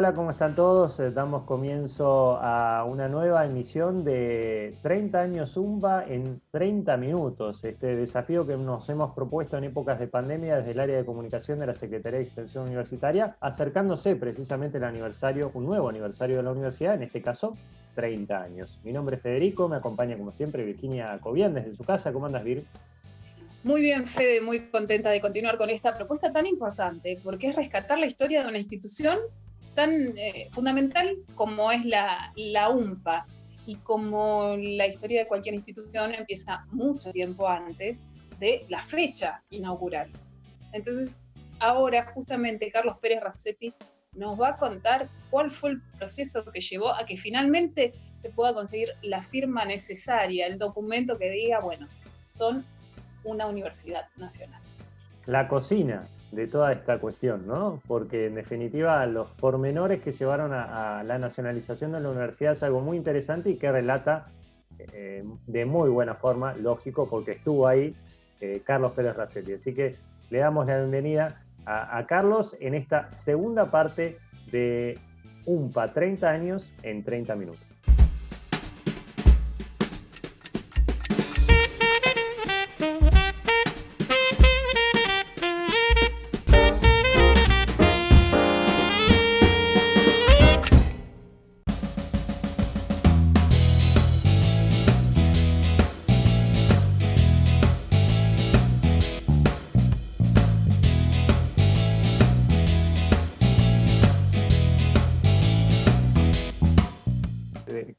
hola, ¿cómo están todos? Damos comienzo a una nueva emisión de 30 años Zumba en 30 minutos. Este desafío que nos hemos propuesto en épocas de pandemia desde el área de comunicación de la Secretaría de Extensión Universitaria, acercándose precisamente el aniversario, un nuevo aniversario de la universidad, en este caso 30 años. Mi nombre es Federico, me acompaña como siempre Virginia Cobian desde su casa. ¿Cómo andas, Vir? Muy bien, Fede, muy contenta de continuar con esta propuesta tan importante, porque es rescatar la historia de una institución tan fundamental como es la UMPA, y como la historia de cualquier institución empieza mucho tiempo antes de la fecha inaugural. Entonces, ahora justamente Carlos Pérez Racetti nos va a contar cuál fue el proceso que llevó a que finalmente se pueda conseguir la firma necesaria, el documento que diga, bueno, son una universidad nacional. La cocina de toda esta cuestión, ¿no? Porque en definitiva los pormenores que llevaron a la nacionalización de la universidad es algo muy interesante y que relata de muy buena forma, lógico, porque estuvo ahí Carlos Pérez Racetti. Así que le damos la bienvenida a Carlos en esta segunda parte de UMPA 30 años en 30 minutos.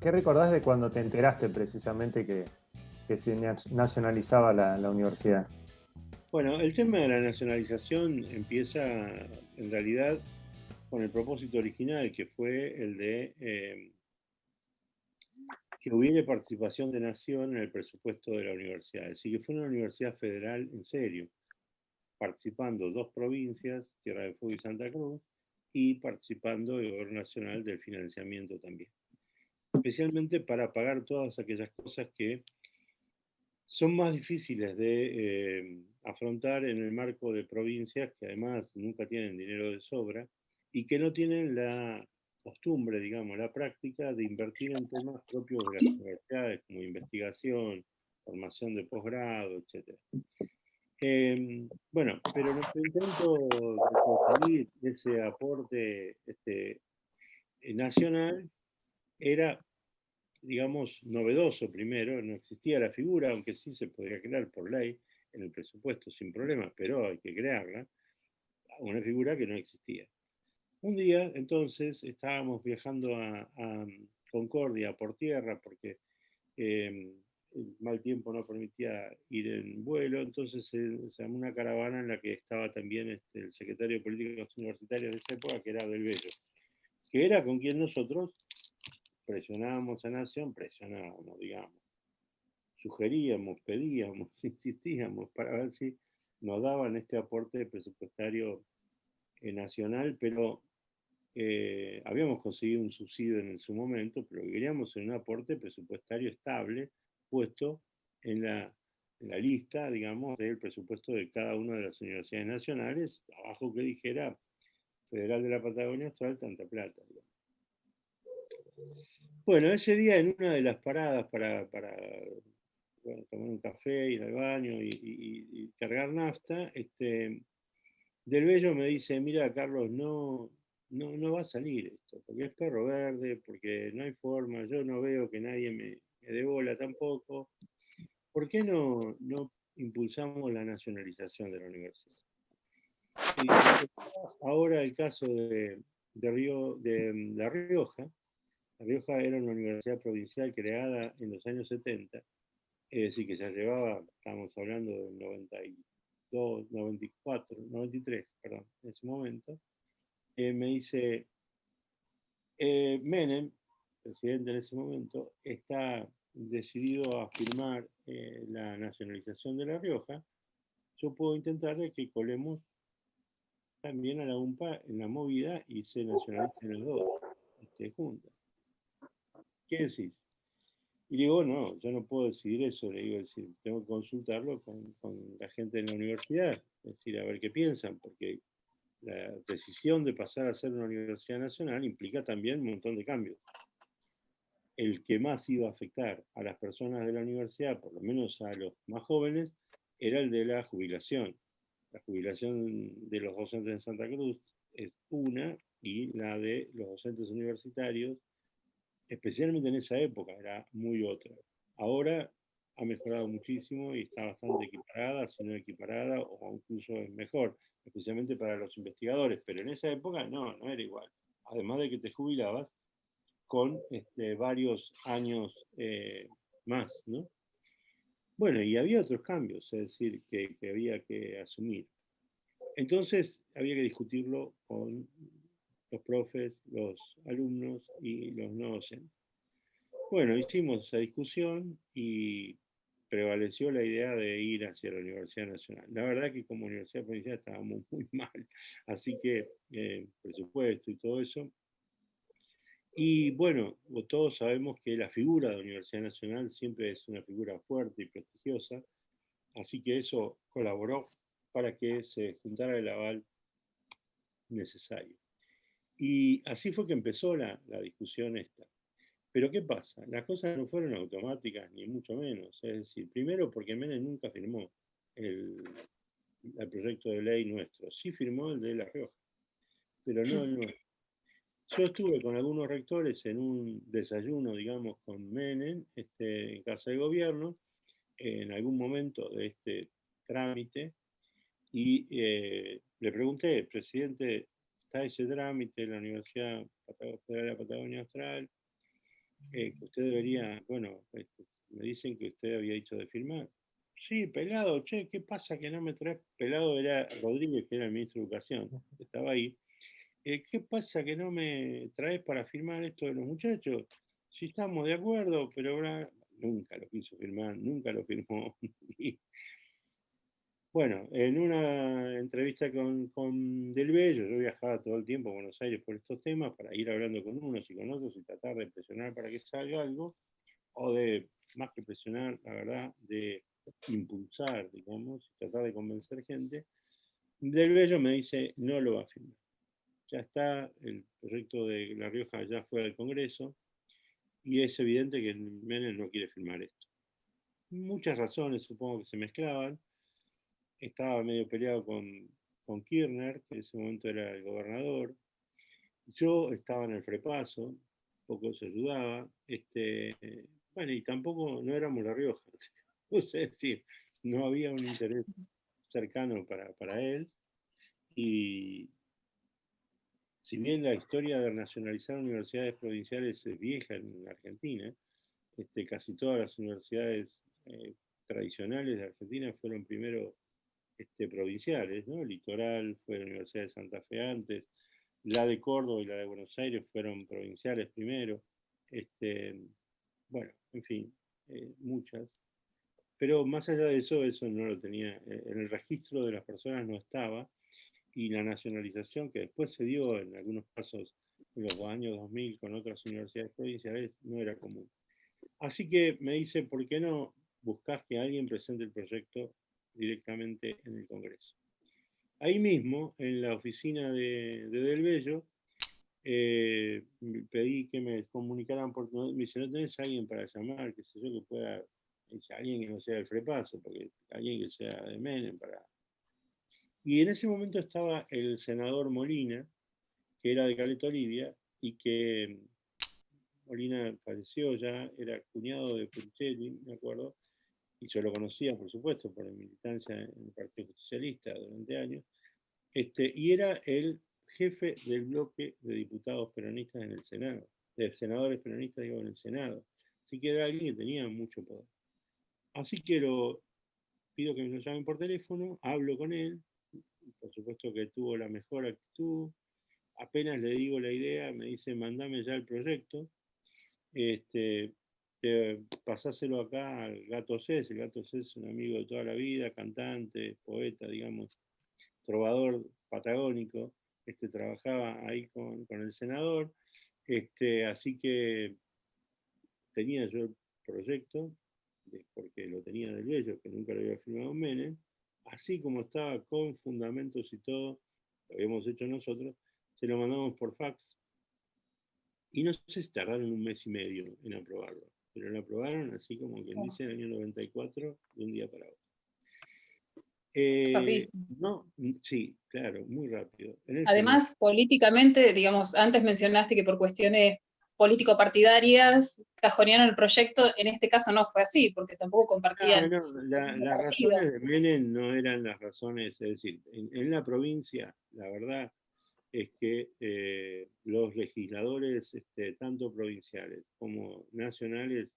¿Qué recordás de cuando te enteraste precisamente que se nacionalizaba la universidad? Bueno, el tema de la nacionalización empieza en realidad con el propósito original, que fue el de que hubiera participación de nación en el presupuesto de la universidad. Es decir, que fue una universidad federal en serio, participando dos provincias, Tierra del Fuego y Santa Cruz, y participando el gobierno nacional del financiamiento también. Especialmente para pagar todas aquellas cosas que son más difíciles de afrontar en el marco de provincias que además nunca tienen dinero de sobra y que no tienen la costumbre, digamos, la práctica de invertir en temas propios de las universidades como investigación, formación de posgrado, etc. Bueno, pero nuestro intento de conseguir ese aporte nacional era, digamos, novedoso primero, no existía la figura, aunque sí se podría crear por ley en el presupuesto sin problemas, pero hay que crearla, una figura que no existía. Un día, entonces, estábamos viajando a Concordia por tierra porque el mal tiempo no permitía ir en vuelo, entonces se armó una caravana en la que estaba también el secretario de Políticas Universitarias de esa época, que era Del Bello, que era con quien nosotros presionábamos a Nación, digamos, sugeríamos, pedíamos, insistíamos para ver si nos daban este aporte presupuestario nacional, pero habíamos conseguido un subsidio en su momento, pero queríamos un aporte presupuestario estable puesto en la lista, digamos, del presupuesto de cada una de las universidades nacionales, abajo que dijera Federal de la Patagonia Austral, tanta plata. Digamos. Bueno, ese día en una de las paradas para bueno, tomar un café, ir al baño y cargar nafta, Del Bello me dice, mira Carlos, no va a salir esto, porque es perro verde, porque no hay forma, yo no veo que nadie me dé bola tampoco. ¿Por qué no impulsamos la nacionalización de la universidad? Y ahora el caso de La Rioja. La Rioja era una universidad provincial creada en los años 70, es decir, que ya llevaba, estamos hablando del 92, 94, 93, perdón, en ese momento. Me dice, Menem, presidente en ese momento, está decidido a firmar la nacionalización de La Rioja. Yo puedo intentar de que colemos también a la UMPA en la movida y se nacionalicen los dos juntos. ¿Qué decís? Y digo, no, yo no puedo decidir eso, le digo, decir, tengo que consultarlo con la gente de la universidad, es decir, a ver qué piensan, porque la decisión de pasar a ser una universidad nacional implica también un montón de cambios. El que más iba a afectar a las personas de la universidad, por lo menos a los más jóvenes, era el de la jubilación. La jubilación de los docentes en Santa Cruz es una, y la de los docentes universitarios, especialmente en esa época, era muy otra. Ahora ha mejorado muchísimo y está bastante equiparada, si no equiparada, o incluso es mejor, especialmente para los investigadores, pero en esa época no era igual. Además de que te jubilabas con varios años más, ¿no? Bueno, y había otros cambios, es decir, que había que asumir. Entonces, había que discutirlo con los profes, los alumnos y los no docentes. Bueno, hicimos esa discusión y prevaleció la idea de ir hacia la Universidad Nacional. La verdad que como Universidad Provincial estábamos muy mal, así que presupuesto y todo eso. Y bueno, todos sabemos que la figura de la Universidad Nacional siempre es una figura fuerte y prestigiosa, así que eso colaboró para que se juntara el aval necesario. Y así fue que empezó la discusión esta. Pero ¿qué pasa? Las cosas no fueron automáticas, ni mucho menos. Es decir, primero porque Menem nunca firmó el proyecto de ley nuestro. Sí firmó el de La Rioja, pero no el nuestro. Yo estuve con algunos rectores en un desayuno, digamos, con Menem, en Casa de Gobierno, en algún momento de este trámite, y le pregunté, presidente, ¿está ese trámite en la Universidad Federal de la Patagonia Austral? Que usted debería, bueno, me dicen que usted había dicho de firmar. Sí, Pelado, che, ¿qué pasa que no me traes? Pelado era Rodríguez, que era el ministro de Educación, estaba ahí. ¿Qué pasa que no me traes para firmar esto de los muchachos? Si estamos de acuerdo, pero ahora nunca lo quiso firmar, nunca lo firmó. Bueno, en una entrevista con Del Bello, yo viajaba todo el tiempo a Buenos Aires por estos temas para ir hablando con unos y con otros y tratar de presionar para que salga algo, o de, más que presionar, la verdad, de impulsar, digamos, y tratar de convencer gente. Del Bello me dice, no lo va a firmar. Ya está, el proyecto de La Rioja ya fue al Congreso y es evidente que Menem no quiere firmar esto. Muchas razones supongo que se mezclaban. Estaba medio peleado con Kirchner, que en ese momento era el gobernador. Yo estaba en el Frepaso, poco se ayudaba. Bueno, y tampoco no éramos La Rioja. Es decir, no había un interés cercano para él. Y si bien la historia de nacionalizar universidades provinciales es vieja en Argentina, casi todas las universidades tradicionales de Argentina fueron primero provinciales, ¿no? Litoral fue la Universidad de Santa Fe antes, la de Córdoba y la de Buenos Aires fueron provinciales primero, bueno, en fin, muchas. Pero más allá de eso, eso no lo tenía, en el registro de las personas no estaba, y la nacionalización que después se dio en algunos casos en los años 2000 con otras universidades provinciales no era común. Así que me dice, ¿por qué no buscas que alguien presente el proyecto directamente en el Congreso? Ahí mismo, en la oficina de Del Bello, pedí que me comunicaran, porque me dice, ¿no tenés alguien para llamar, qué sé yo, que pueda, dice, alguien que no sea del Frepaso, porque alguien que sea de Menem, para... Y en ese momento estaba el senador Molina, que era de Caleta Olivia, y que Molina falleció ya, era cuñado de Puchelli, me acuerdo, y yo lo conocía, por supuesto, por mi militancia en el Partido Socialista durante años, y era el jefe del bloque de diputados peronistas en el Senado, de senadores peronistas, digo, en el Senado. Así que era alguien que tenía mucho poder. Así que pido que me lo llamen por teléfono, hablo con él, por supuesto que tuvo la mejor actitud, apenas le digo la idea, me dice, mandame ya el proyecto, pasáselo acá al Gato Cés. El Gato Cés es un amigo de toda la vida, cantante, poeta, digamos, trovador patagónico, trabajaba ahí con el senador, así que tenía yo el proyecto, porque lo tenía Del Bello, que nunca lo había firmado Menem, así como estaba con fundamentos y todo, lo habíamos hecho nosotros, se lo mandamos por fax. Y no sé si tardaron un mes y medio en aprobarlo, pero lo aprobaron así como quien dice en el año 94, de un día para otro. Rapidísimo. No, sí, claro, muy rápido. Además, políticamente, digamos, antes mencionaste que por cuestiones político-partidarias cajonearon el proyecto, en este caso no fue así, porque tampoco compartían. Las razones de Menem no eran las razones, es decir, en la provincia, la verdad es que los legisladores, tanto provinciales como nacionales,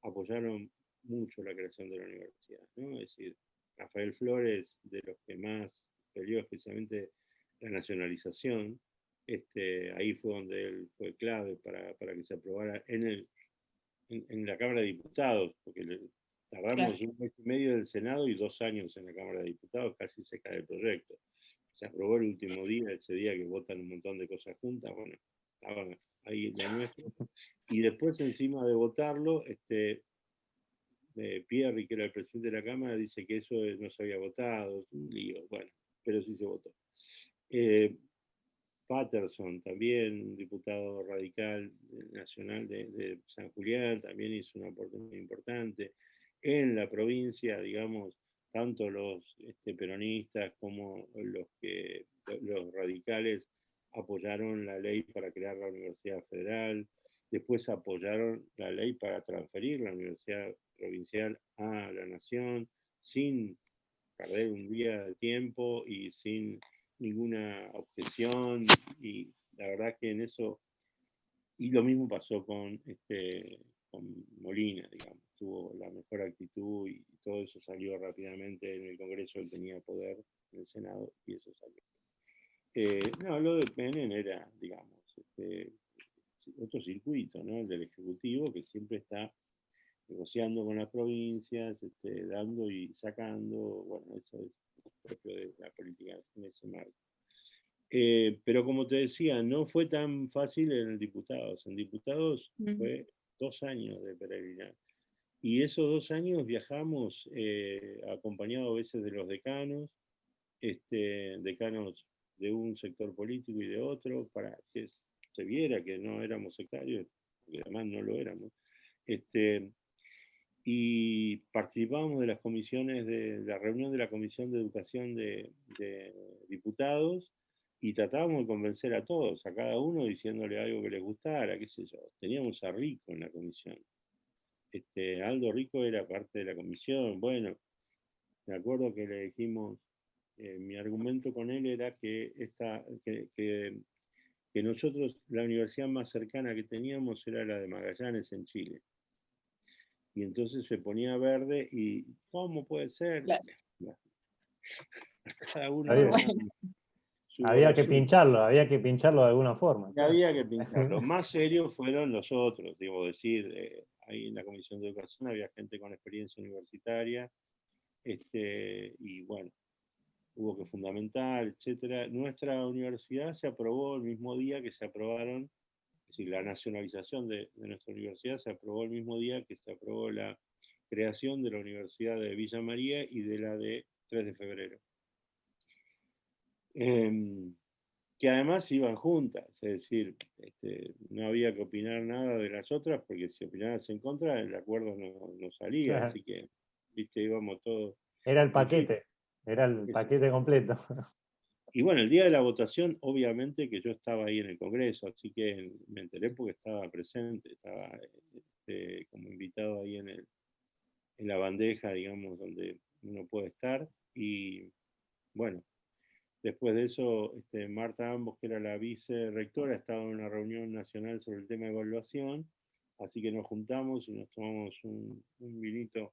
apoyaron mucho la creación de la universidad, ¿no? Es decir, Rafael Flores, de los que más peleó especialmente la nacionalización, ahí fue donde él fue clave para que se aprobara en la Cámara de Diputados, porque tardamos un mes y medio en el Senado y 2 años en la Cámara de Diputados, casi se cae el proyecto. Se aprobó el último día, ese día que votan un montón de cosas juntas, bueno, estaban ahí lo nuestro. Y después, encima de votarlo, Pierri, que era el presidente de la Cámara, dice que eso no se había votado, es un lío, bueno, pero sí se votó. Patterson, también un diputado radical nacional de San Julián, también hizo un aporte muy importante. En la provincia, digamos, tanto los peronistas como los radicales apoyaron la ley para crear la Universidad Federal, después apoyaron la ley para transferir la Universidad Provincial a la Nación, sin perder un día de tiempo y sin ninguna objeción, y la verdad que en eso, y lo mismo pasó con Molina, digamos, tuvo la mejor actitud y todo eso salió rápidamente en el Congreso, él tenía poder en el Senado y eso salió. No, lo de Menem era, digamos, otro circuito, ¿no? El del Ejecutivo, que siempre está negociando con las provincias, dando y sacando, bueno, eso es propio de la política en ese marco. Pero como te decía, no fue tan fácil en diputados. En diputados fue 2 años de peregrinar. Y esos 2 años viajamos acompañados a veces de los decanos, decanos de un sector político y de otro, para que se viera que no éramos sectarios, porque además no lo éramos. Y participábamos de las comisiones, de la reunión de la Comisión de Educación de Diputados, y tratábamos de convencer a todos, a cada uno diciéndole algo que les gustara, qué sé yo. Teníamos a Rico en la comisión. Aldo Rico era parte de la comisión. Bueno, me acuerdo que le dijimos, mi argumento con él era que nosotros, la universidad más cercana que teníamos era la de Magallanes en Chile. Y entonces se ponía verde y, ¿cómo puede ser? Claro. Cada uno había que pincharlo de alguna forma. Claro. Había que pincharlo. Más serios fueron los otros, debo decir. Ahí en la Comisión de Educación había gente con experiencia universitaria, y bueno, hubo que fundamentar, etcétera. Nuestra universidad se aprobó el mismo día que se aprobaron, es decir, la nacionalización de nuestra universidad se aprobó el mismo día que se aprobó la creación de la Universidad de Villa María y de la de 3 de febrero. Que además iban juntas, es decir, no había que opinar nada de las otras, porque si opinabas en contra, el acuerdo no salía, claro. Así que, viste, íbamos todos. Era el paquete, completo. Y bueno, el día de la votación, obviamente que yo estaba ahí en el Congreso, así que me enteré porque estaba presente, estaba como invitado ahí en la bandeja, digamos, donde uno puede estar, y bueno, después de eso, Marta Ambos, que era la vicerrectora, estaba en una reunión nacional sobre el tema de evaluación, así que nos juntamos y nos tomamos un vinito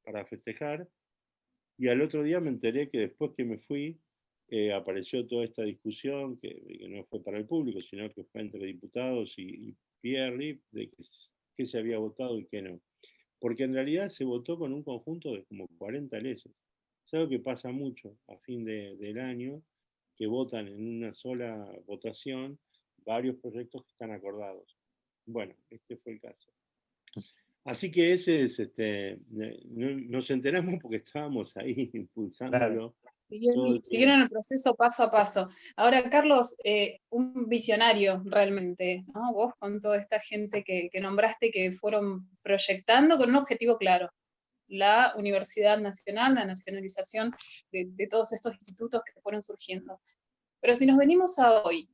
para festejar. Y al otro día me enteré que después que me fui, apareció toda esta discusión, que no fue para el público, sino que fue entre diputados y Pierri, de qué se había votado y qué no. Porque en realidad se votó con un conjunto de como 40 leyes. Es algo que pasa mucho a fin del año, que votan en una sola votación varios proyectos que están acordados. Bueno, este fue el caso. Así que ese es, nos enteramos porque estábamos ahí impulsándolo, claro. todo el tiempo. Siguieron el proceso paso a paso. Ahora, Carlos, un visionario realmente, ¿no? Vos con toda esta gente que nombraste que fueron proyectando con un objetivo claro, la Universidad Nacional, la nacionalización de todos estos institutos que fueron surgiendo. Pero si nos venimos a hoy,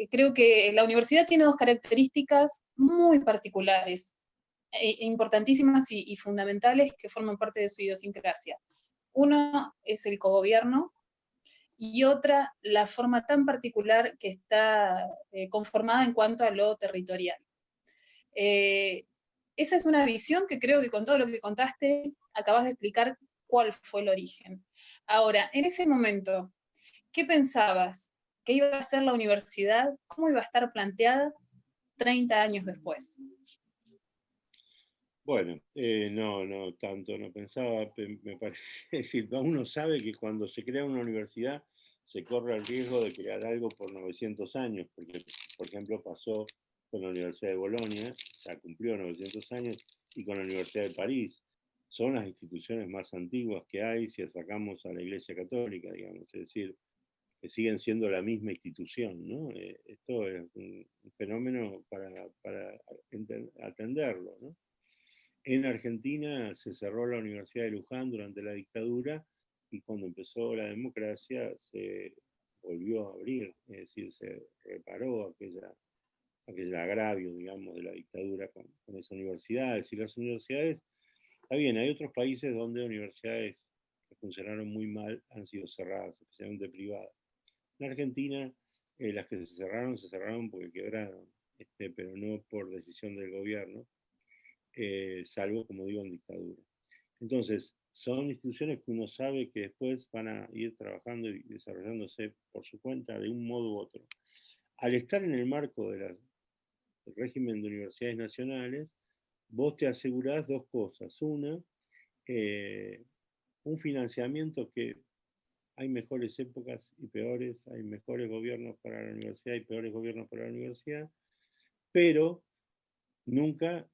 creo que la universidad tiene dos características muy particulares, importantísimas y fundamentales que forman parte de su idiosincrasia. Uno es el cogobierno y otra la forma tan particular que está conformada en cuanto a lo territorial. Esa es una visión que creo que con todo lo que contaste acabas de explicar cuál fue el origen. Ahora, en ese momento, ¿qué pensabas? ¿Qué iba a ser la universidad? ¿Cómo iba a estar planteada 30 años después? Bueno, no tanto, no pensaba, me parece, es decir, uno sabe que cuando se crea una universidad se corre el riesgo de crear algo por 900 años, porque, por ejemplo, pasó con la Universidad de Bolonia, ya cumplió 900 años, y con la Universidad de París. Son las instituciones más antiguas que hay si sacamos a la Iglesia Católica, digamos, es decir, que siguen siendo la misma institución, ¿no? Esto es un fenómeno para atenderlo, ¿no? En Argentina se cerró la Universidad de Luján durante la dictadura y cuando empezó la democracia se volvió a abrir, es decir, se reparó aquel agravio, digamos, de la dictadura con esas universidades. Y las universidades, está bien, hay otros países donde universidades que funcionaron muy mal han sido cerradas, especialmente privadas. En Argentina, las que se cerraron porque quebraron, pero no por decisión del gobierno. Salvo, como digo, en dictadura. Entonces, son instituciones que uno sabe que después van a ir trabajando y desarrollándose por su cuenta de un modo u otro. Al estar en el marco del régimen de universidades nacionales, vos te asegurás dos cosas. Una, un financiamiento que hay mejores épocas y peores, hay mejores gobiernos para la universidad y peores gobiernos para la universidad, pero nunca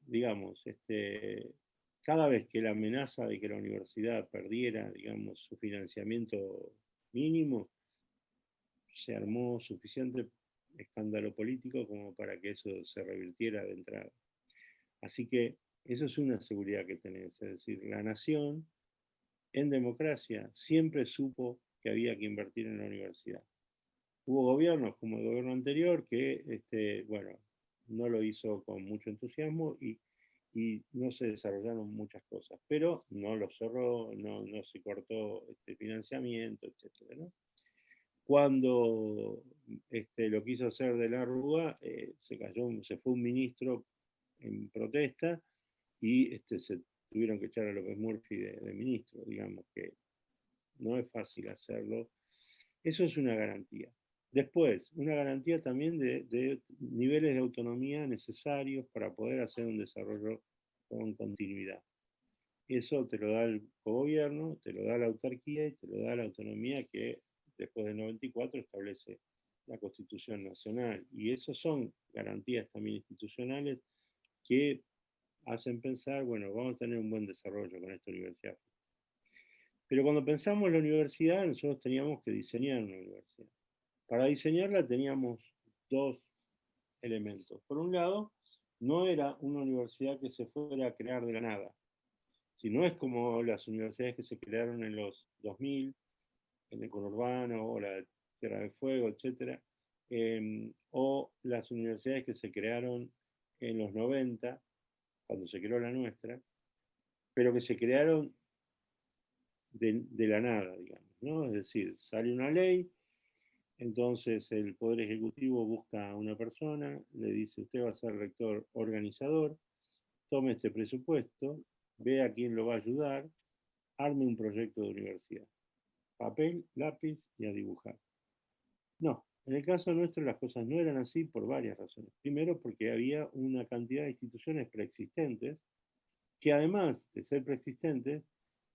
digamos, cada vez que la amenaza de que la universidad perdiera, digamos, su financiamiento mínimo, se armó suficiente escándalo político como para que eso se revirtiera de entrada. Así que eso es una seguridad que tenés, es decir, la nación en democracia siempre supo que había que invertir en la universidad. Hubo gobiernos como el gobierno anterior que, bueno, no lo hizo con mucho entusiasmo y no se desarrollaron muchas cosas, pero no lo cerró, no se cortó financiamiento, etc. ¿no? Cuando lo quiso hacer de la Rúa, se fue un ministro en protesta y se tuvieron que echar a López Murphy de ministro, digamos que no es fácil hacerlo. Eso es una garantía. Después, una garantía también de niveles de autonomía necesarios para poder hacer un desarrollo con continuidad. Eso te lo da el gobierno, te lo da la autarquía y te lo da la autonomía que después del 94 establece la Constitución Nacional. Y eso son garantías también institucionales que hacen pensar, bueno, vamos a tener un buen desarrollo con esta universidad. Pero cuando pensamos en la universidad, nosotros teníamos que diseñar una universidad. Para diseñarla teníamos dos elementos. Por un lado, no era una universidad que se fuera a crear de la nada. Si no es como las universidades que se crearon en los 2000, en el conurbano o la Tierra del Fuego, etc. O las universidades que se crearon en los 90, cuando se creó la nuestra, pero que se crearon de la nada, digamos, ¿no? Es decir, sale una ley, entonces el Poder Ejecutivo busca a una persona, le dice, usted va a ser rector organizador, tome este presupuesto, ve a quién lo va a ayudar, arme un proyecto de universidad. Papel, lápiz y a dibujar. No, en el caso nuestro las cosas no eran así por varias razones. Primero porque había una cantidad de instituciones preexistentes que además de ser preexistentes,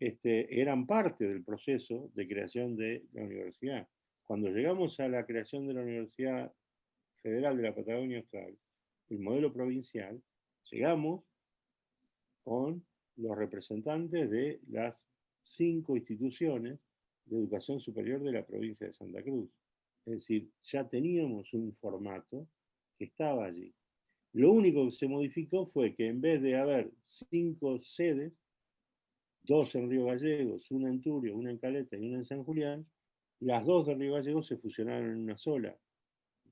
eran parte del proceso de creación de la universidad. Cuando llegamos a la creación de la Universidad Federal de la Patagonia Austral, el modelo provincial, llegamos con los representantes de las 5 instituciones de educación superior de la provincia de Santa Cruz. Es decir, ya teníamos un formato que estaba allí. Lo único que se modificó fue que en vez de haber 5 sedes, 2 en Río Gallegos, una en Turio, una en Caleta y una en San Julián, las 2 de Río Gallegos se fusionaron en una sola.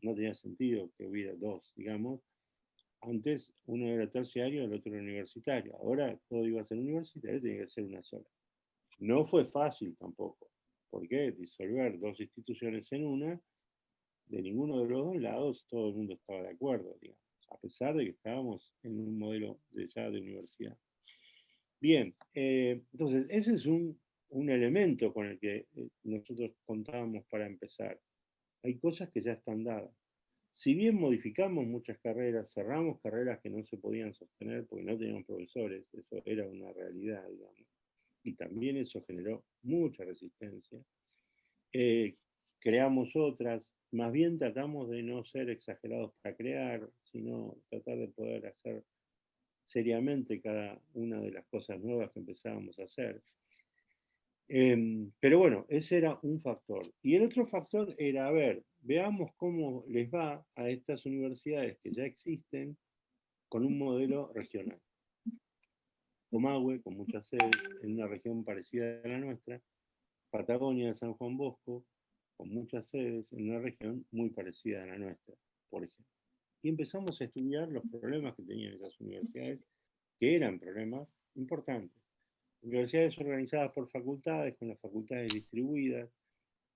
No tenía sentido que hubiera 2, digamos. Antes uno era terciario, el otro era universitario. Ahora todo iba a ser universitario, tenía que ser una sola. No fue fácil tampoco, porque disolver 2 instituciones en una, de ninguno de los 2 lados todo el mundo estaba de acuerdo, digamos, a pesar de que estábamos en un modelo ya de universidad. Bien, entonces ese es un elemento con el que nosotros contábamos para empezar. Hay cosas que ya están dadas. Si bien modificamos muchas carreras, cerramos carreras que no se podían sostener porque no teníamos profesores, eso era una realidad, digamos, y también eso generó mucha resistencia. Creamos otras, más bien tratamos de no ser exagerados para crear, sino tratar de poder hacer seriamente cada una de las cosas nuevas que empezábamos a hacer. Pero bueno, ese era un factor. Y el otro factor era, a ver, veamos cómo les va a estas universidades que ya existen con un modelo regional. Comahue, con muchas sedes, en una región parecida a la nuestra, Patagonia de San Juan Bosco, con muchas sedes en una región muy parecida a la nuestra, por ejemplo. Y empezamos a estudiar los problemas que tenían esas universidades, que eran problemas importantes. Universidades organizadas por facultades, con las facultades distribuidas,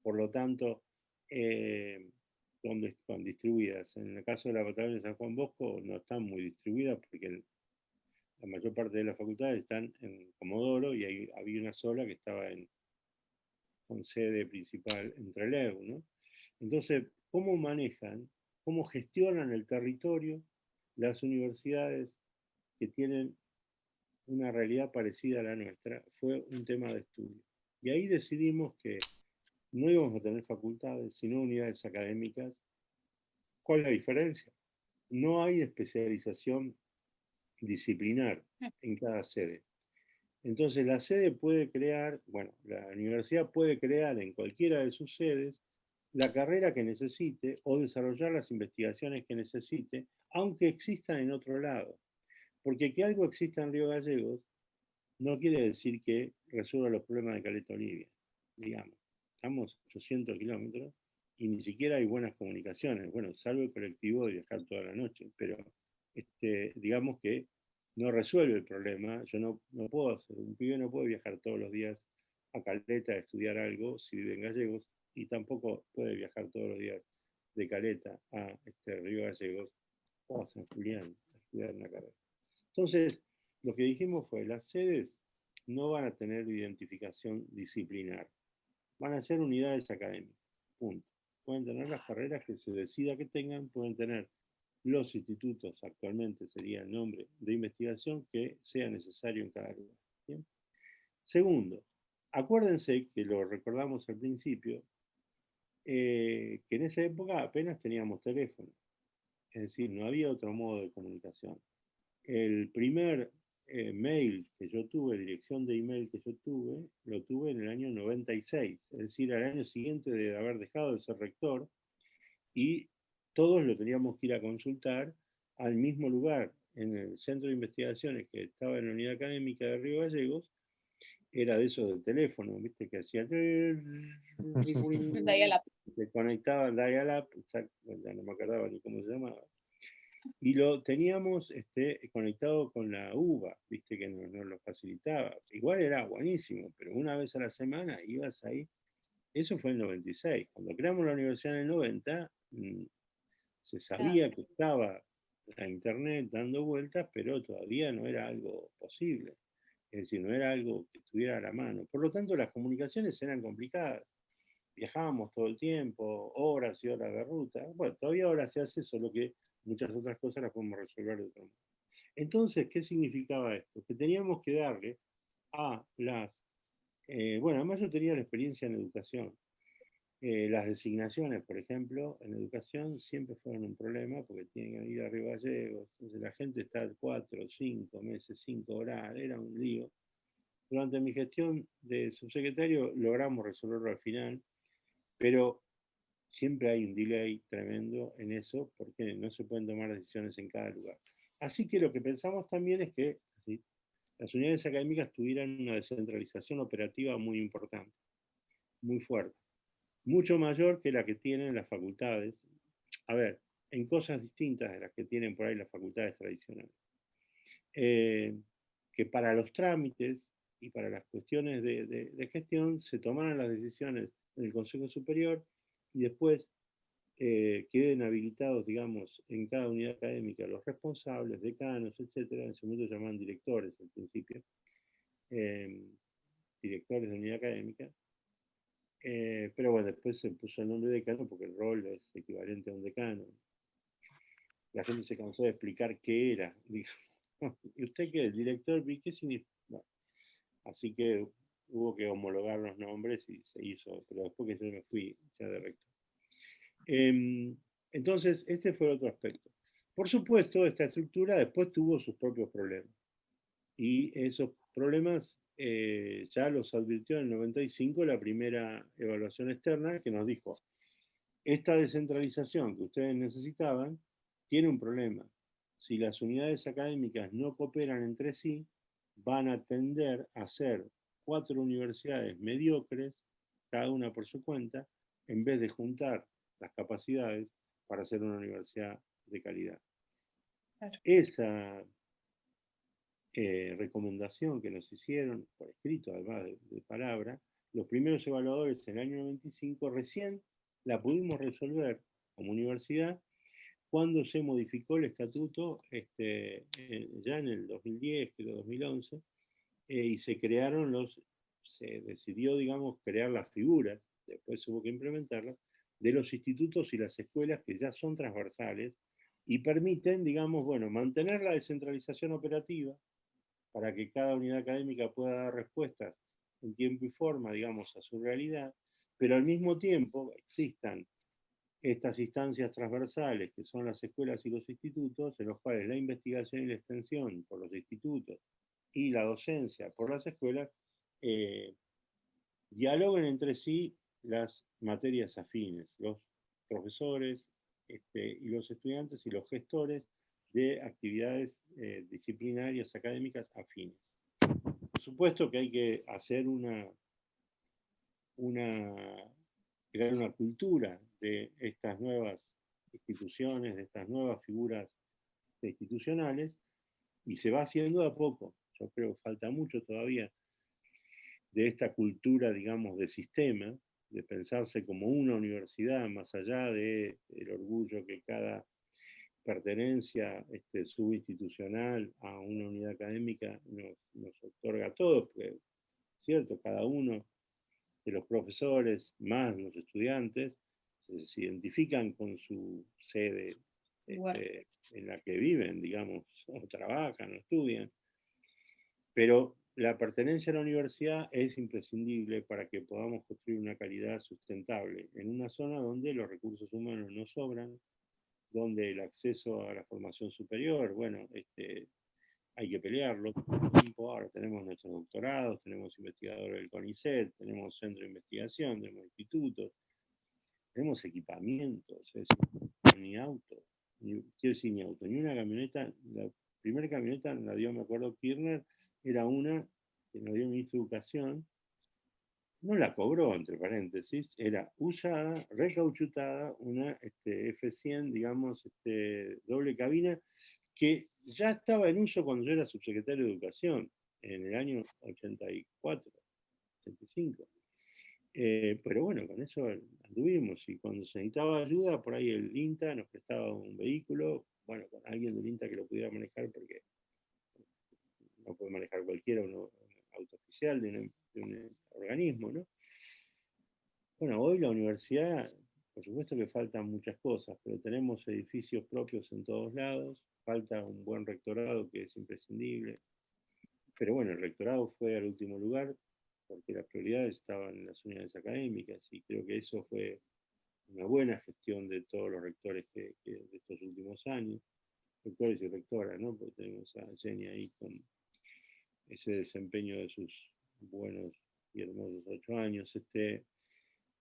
por lo tanto, donde están distribuidas. En el caso de la Patagonia de San Juan Bosco no están muy distribuidas porque la mayor parte de las facultades están en Comodoro y había una sola que estaba con sede principal en Trelew, ¿no? Entonces, ¿cómo manejan, cómo gestionan el territorio las universidades que tienen una realidad parecida a la nuestra? Fue un tema de estudio. Y ahí decidimos que no íbamos a tener facultades, sino unidades académicas. ¿Cuál es la diferencia? No hay especialización disciplinar en cada sede. Entonces la sede puede crear, bueno, la universidad puede crear en cualquiera de sus sedes la carrera que necesite o desarrollar las investigaciones que necesite, aunque existan en otro lado. Porque que algo exista en Río Gallegos no quiere decir que resuelva los problemas de Caleta Olivia, digamos. Estamos 800 kilómetros y ni siquiera hay buenas comunicaciones. Bueno, salvo el colectivo de viajar toda la noche, pero digamos que no resuelve el problema. Yo no puedo hacer, un pibe no puede viajar todos los días a Caleta a estudiar algo si vive en Gallegos, y tampoco puede viajar todos los días de Caleta a Río Gallegos o a San Julián a estudiar una carrera. Entonces, lo que dijimos fue, las sedes no van a tener identificación disciplinar, van a ser unidades académicas, punto. Pueden tener las carreras que se decida que tengan, pueden tener los institutos, actualmente sería el nombre, de investigación que sea necesario en cada lugar. ¿Bien? Segundo, acuérdense que lo recordamos al principio, que en esa época apenas teníamos teléfono, es decir, no había otro modo de comunicación. El primer mail que yo tuve, dirección de email que yo tuve, lo tuve en el año 96, es decir, al año siguiente de haber dejado de ser rector, y todos lo teníamos que ir a consultar al mismo lugar, en el centro de investigaciones que estaba en la unidad académica de Río Gallegos. Era de esos del teléfono, ¿viste? Que hacía... Se conectaba al dial-up, ya no me acordaba ni cómo se llamaba. Y lo teníamos conectado con la UBA, viste, que nos lo facilitaba. Igual era buenísimo, pero una vez a la semana ibas ahí. Eso fue en el 96. Cuando creamos la universidad en el 90, se sabía que estaba la internet dando vueltas, pero todavía no era algo posible. Es decir, no era algo que estuviera a la mano. Por lo tanto, las comunicaciones eran complicadas. Viajábamos todo el tiempo, horas y horas de ruta. Bueno, todavía ahora se hace, solo que muchas otras cosas las podemos resolver de otra manera. Entonces, ¿qué significaba esto? Que teníamos que darle a las... bueno, además yo tenía la experiencia en educación. Las designaciones, por ejemplo, en educación siempre fueron un problema porque tienen que ir a Río Gallegos. Entonces la gente está 4, 5 meses, 5 horas, era un lío. Durante mi gestión de subsecretario logramos resolverlo al final, pero siempre hay un delay tremendo en eso porque no se pueden tomar decisiones en cada lugar. Así que lo que pensamos también es que ¿sí? Las unidades académicas tuvieran una descentralización operativa muy importante, muy fuerte, mucho mayor que la que tienen las facultades. A ver, en cosas distintas de las que tienen por ahí las facultades tradicionales. Que para los trámites y para las cuestiones de gestión se tomaran las decisiones en el Consejo Superior y después queden habilitados, digamos, en cada unidad académica los responsables, decanos, etcétera. En ese momento se llamaban directores al principio, directores de unidad académica. Pero bueno, después se puso el nombre de decano porque el rol es equivalente a un decano. La gente se cansó de explicar qué era. Dijo, ¿y usted qué es? ¿Director? ¿Qué significa? Bueno, así que hubo que homologar los nombres y se hizo, pero después que yo me fui ya de rector. Entonces, este fue otro aspecto. Por supuesto, esta estructura después tuvo sus propios problemas. Y esos problemas ya los advirtió en el 95 la primera evaluación externa que nos dijo, esta descentralización que ustedes necesitaban tiene un problema. Si las unidades académicas no cooperan entre sí, van a tender a ser 4 universidades mediocres, cada una por su cuenta, en vez de juntar las capacidades para hacer una universidad de calidad. Claro. Esa recomendación que nos hicieron, por escrito además de palabra, los primeros evaluadores en el año 95 recién la pudimos resolver como universidad cuando se modificó el estatuto ya en el 2010, creo 2011, y se decidió, digamos, crear las figuras, después hubo que implementarlas, de los institutos y las escuelas que ya son transversales y permiten, digamos, bueno, mantener la descentralización operativa para que cada unidad académica pueda dar respuestas en tiempo y forma, digamos, a su realidad, pero al mismo tiempo existan estas instancias transversales que son las escuelas y los institutos, en los cuales la investigación y la extensión por los institutos y la docencia por las escuelas dialoguen entre sí las materias afines, los profesores y los estudiantes y los gestores de actividades disciplinarias académicas afines. Por supuesto que hay que hacer crear una cultura de estas nuevas instituciones, de estas nuevas figuras institucionales, y se va haciendo de a poco. Yo creo que falta mucho todavía de esta cultura, digamos, de sistema, de pensarse como una universidad, más allá del orgullo que cada pertenencia subinstitucional a una unidad académica nos otorga a todos, porque, cierto, cada uno de los profesores, más los estudiantes, se identifican con su sede en la que viven, digamos, o trabajan, o estudian, pero la pertenencia a la universidad es imprescindible para que podamos construir una calidad sustentable en una zona donde los recursos humanos no sobran, donde el acceso a la formación superior, bueno, hay que pelearlo todo el tiempo. Ahora tenemos nuestros doctorados, tenemos investigadores del CONICET, tenemos centro de investigación, tenemos institutos, tenemos equipamientos, es decir, ni auto, quiero decir ni auto, ni una camioneta. La primera camioneta la dio, me acuerdo, Kirchner, era una que nos dio el ministro de Educación, no la cobró, entre paréntesis, era usada, recauchutada, una F100, digamos, doble cabina, que ya estaba en uso cuando yo era subsecretario de Educación, en el año 84, 85. Pero bueno, con eso anduvimos, y cuando se necesitaba ayuda, por ahí el INTA nos prestaba un vehículo, bueno, con alguien del INTA que lo pudiera manejar, porque no puede manejar cualquiera un auto oficial de un organismo, ¿no? Bueno, hoy la universidad, por supuesto que faltan muchas cosas, pero tenemos edificios propios en todos lados, falta un buen rectorado que es imprescindible, pero bueno, el rectorado fue al último lugar porque las prioridades estaban en las unidades académicas, y creo que eso fue una buena gestión de todos los rectores de estos últimos años, rectores y rectoras, ¿no? Porque tenemos a Jenny ahí con ese desempeño de sus buenos y hermosos 8 años.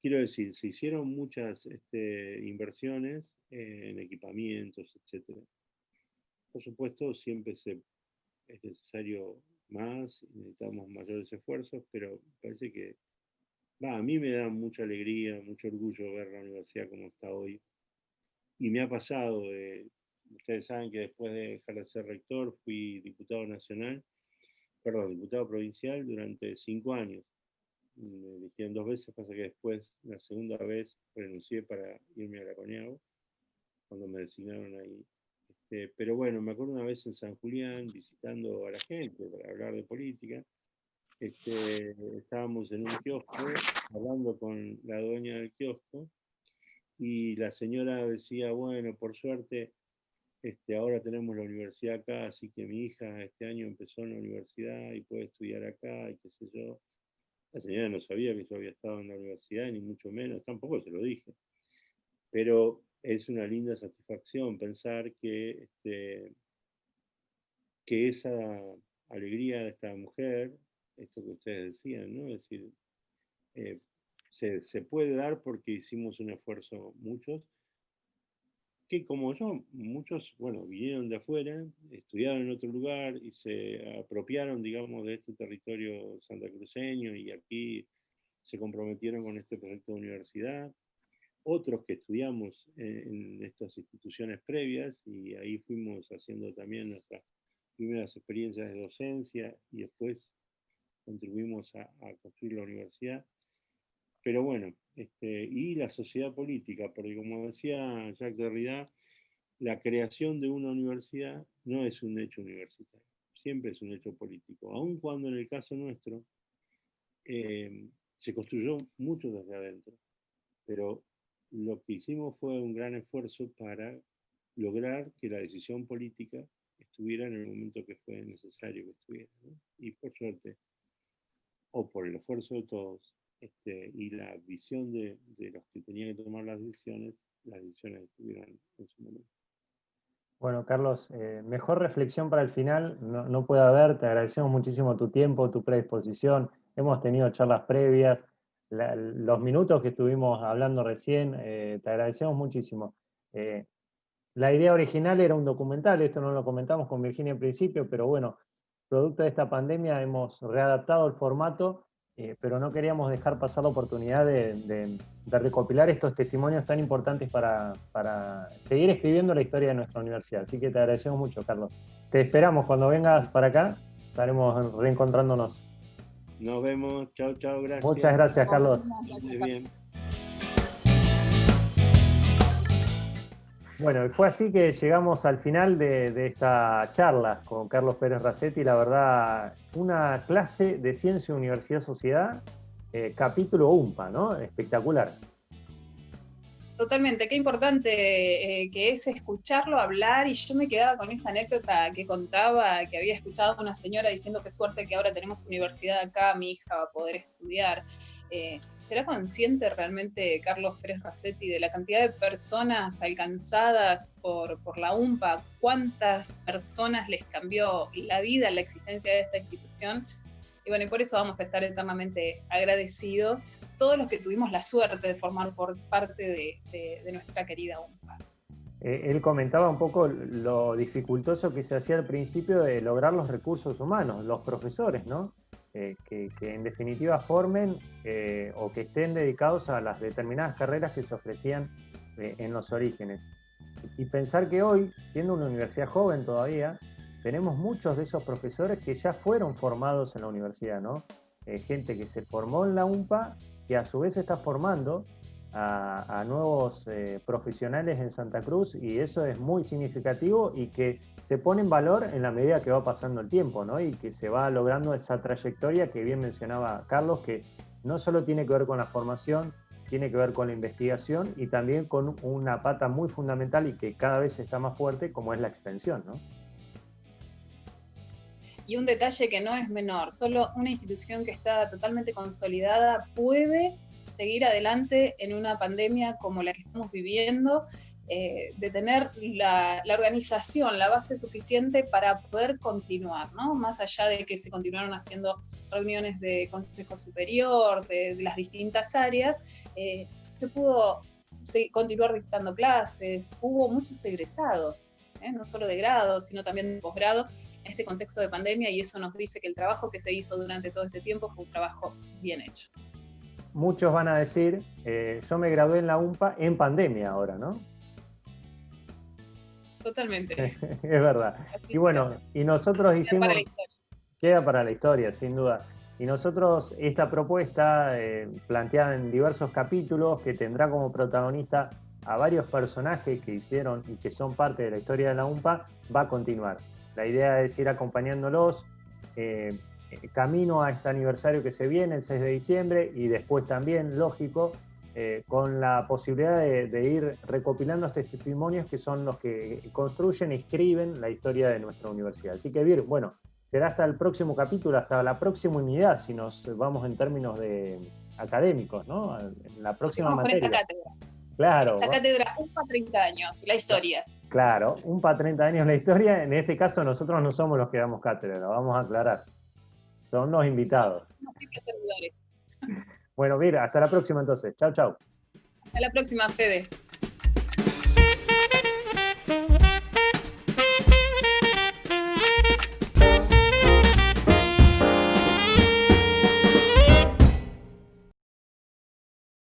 Quiero decir, se hicieron muchas inversiones en equipamientos, etcétera. Por supuesto, siempre es necesario más, necesitamos mayores esfuerzos, pero parece que a mí me da mucha alegría, mucho orgullo ver la universidad como está hoy. Y me ha pasado, ustedes saben que después de dejar de ser rector, fui diputado provincial durante 5 años. Me eligieron 2 veces, pasa que después, la segunda vez, renuncié para irme a Lacoñao, cuando me designaron ahí. Pero bueno, me acuerdo una vez en San Julián, visitando a la gente para hablar de política. Estábamos en un kiosco, hablando con la dueña del kiosco, y la señora decía, bueno, por suerte, ahora tenemos la universidad acá, así que mi hija este año empezó en la universidad y puede estudiar acá, y qué sé yo. La señora no sabía que yo había estado en la universidad, ni mucho menos, tampoco se lo dije. Pero es una linda satisfacción pensar que esa alegría de esta mujer, esto que ustedes decían, ¿no? Es decir, se puede dar porque hicimos un esfuerzo muchos, que como yo, muchos, bueno, vinieron de afuera, estudiaron en otro lugar y se apropiaron, digamos, de este territorio santacruceño y aquí se comprometieron con este proyecto de universidad. Otros que estudiamos en estas instituciones previas y ahí fuimos haciendo también nuestras primeras experiencias de docencia y después contribuimos a construir la universidad. Pero bueno, y la sociedad política, porque como decía Jacques Derrida, la creación de una universidad no es un hecho universitario, siempre es un hecho político, aun cuando en el caso nuestro se construyó mucho desde adentro, pero lo que hicimos fue un gran esfuerzo para lograr que la decisión política estuviera en el momento que fue necesario que estuviera, ¿no? Y por suerte, o por el esfuerzo de todos, y la visión de los que tenían que tomar las decisiones estuvieron en su momento. Bueno, Carlos, mejor reflexión para el final no puede haber. Te agradecemos muchísimo tu tiempo, tu predisposición. Hemos tenido charlas previas, los minutos que estuvimos hablando recién, te agradecemos muchísimo. La idea original era un documental, esto no lo comentamos con Virginia en principio, pero bueno, producto de esta pandemia hemos readaptado el formato, pero no queríamos dejar pasar la oportunidad de recopilar estos testimonios tan importantes para seguir escribiendo la historia de nuestra universidad. Así que te agradecemos mucho, Carlos. Te esperamos cuando vengas para acá, estaremos reencontrándonos. Nos vemos, chao, chao, gracias. Muchas gracias, Carlos. Bien. Bueno, fue así que llegamos al final de esta charla con Carlos Pérez Racetti. La verdad, una clase de Ciencia, Universidad, Sociedad, capítulo UMPA, ¿no? Espectacular. Totalmente, qué importante que es escucharlo hablar, y yo me quedaba con esa anécdota que contaba, que había escuchado a una señora diciendo qué suerte que ahora tenemos universidad acá, mi hija va a poder estudiar. ¿Será consciente realmente Carlos Pérez Racetti de la cantidad de personas alcanzadas por la UMPA? ¿Cuántas personas les cambió la vida, la existencia de esta institución? Y bueno, y por eso vamos a estar eternamente agradecidos todos los que tuvimos la suerte de formar por parte de nuestra querida UMPA. Él comentaba un poco lo dificultoso que se hacía al principio de lograr los recursos humanos, los profesores, ¿no? Que en definitiva formen o que estén dedicados a las determinadas carreras que se ofrecían en los orígenes. Y pensar que hoy, siendo una universidad joven todavía, tenemos muchos de esos profesores que ya fueron formados en la universidad, ¿no? Gente que se formó en la UMPA, que a su vez está formando a nuevos profesionales en Santa Cruz, y eso es muy significativo y que se pone en valor en la medida que va pasando el tiempo, ¿no? Y que se va logrando esa trayectoria que bien mencionaba Carlos, que no solo tiene que ver con la formación, tiene que ver con la investigación y también con una pata muy fundamental y que cada vez está más fuerte, como es la extensión, ¿no? Y un detalle que no es menor, solo una institución que está totalmente consolidada puede seguir adelante en una pandemia como la que estamos viviendo, de tener la organización, la base suficiente para poder continuar, ¿no? Más allá de que se continuaron haciendo reuniones de Consejo Superior, de las distintas áreas, se pudo continuar dictando clases, hubo muchos egresados, no solo de grado, sino también de posgrado, en este contexto de pandemia, y eso nos dice que el trabajo que se hizo durante todo este tiempo fue un trabajo bien hecho. Muchos van a decir, yo me gradué en la UMPA en pandemia ahora, ¿no? Totalmente. Es verdad. Así Y bueno, será. y nosotros hicimos... Para la historia. Queda para la historia, sin duda. Y nosotros, esta propuesta, planteada en diversos capítulos, que tendrá como protagonista a varios personajes que hicieron y que son parte de la historia de la UMPA, va a continuar. La idea es ir acompañándolos camino a este aniversario que se viene, el 6 de diciembre, y después también, lógico, con la posibilidad de ir recopilando estos testimonios que son los que construyen y escriben la historia de nuestra universidad. Así que, Vir, bueno, será hasta el próximo capítulo, hasta la próxima unidad, si nos vamos en términos de académicos, ¿no? En la próxima materia. Con esta cátedra. Claro. La cátedra UMPA 30 años, la historia. Claro, UMPA 30 años la historia. En este caso nosotros no somos los que damos cátedra, lo vamos a aclarar. Son los invitados. No simples servidores. Bueno, mira, hasta la próxima entonces. Chau, chau. Hasta la próxima, Fede.